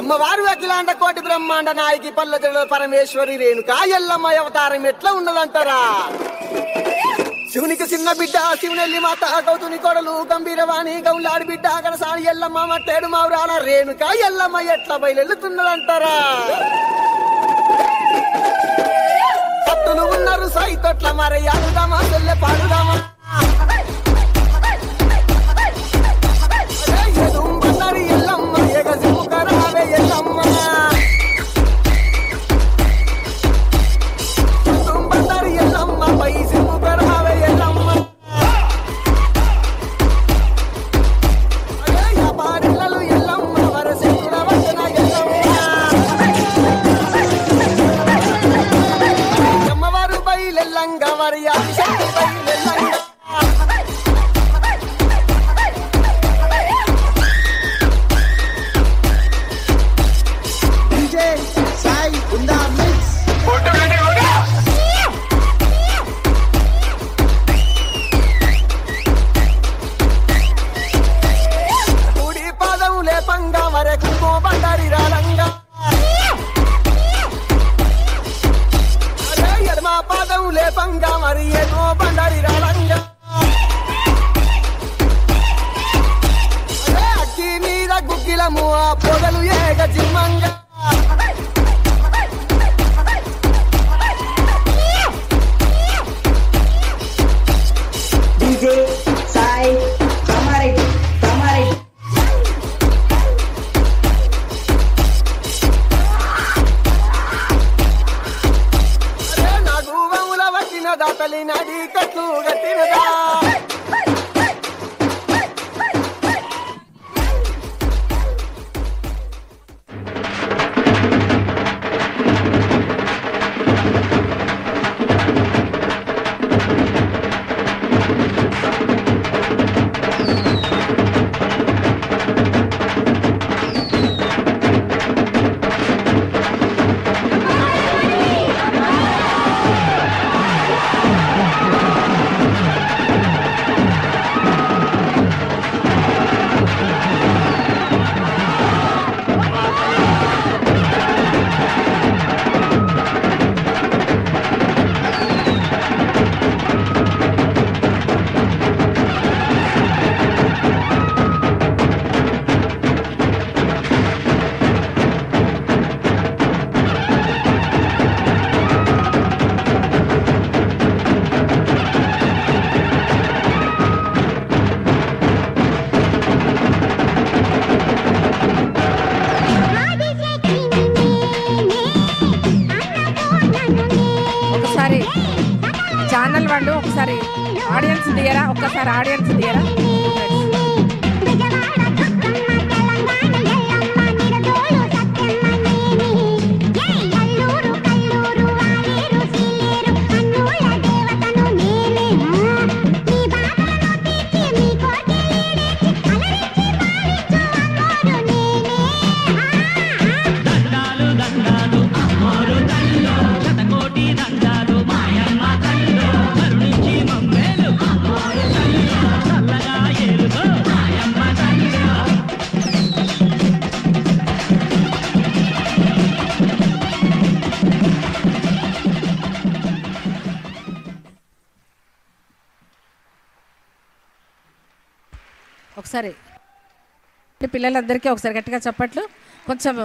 అమ్మవారు అఖిలాండ కోటి బ్రహ్మాండ నాయకి పల్లెటూరు పరమేశ్వరి రేణుకా ఎల్లమ్మ అవతారం ఎట్లా ఉన్నదంటారా? శివునికి చిన్న బిడ్డ శివునెల్లి మాత గౌతుని కొడలు గంభీరవాణి గౌలాడి బిడ్డ కనసాని ఎల్లమ్మ మట్టేడు మావురాల రేణుకా ఎల్లమ్మ ఎట్లా బయలుతున్నదంటారా? పట్టులు ఉన్నారు సైతొట్ల మరి అడుదామా చెల్లె పాడుదామా ఎల్లమ్మ ఎగసిముకరావే ఎల్లమ్మ తుంబరి ఎల్లమ్మ పై సిముకరావే ఎల్లమ్మ పారిల్లలు ఎల్లమ్మ వరసిముల వచన ఎల్లమ్మ అమ్మవారు బయలెల్లంగ వరి ఆశక్తి బయలెల్లంగ పొగలు ఏగ జిమ్మంగా డీజే సాయి కమారెడ్డి నాకు వముల వచ్చినదా తల్లి నడి కట్లు గట్టినదా ఛానల్ వాళ్ళు ఒకసారి ఆడియన్స్ దియరా, ఒక్కసారి ఆడియన్స్ దియరా. ఒకసారి పిల్లలందరికీ ఒకసారి గట్టిగా చప్పట్లు. కొంచెం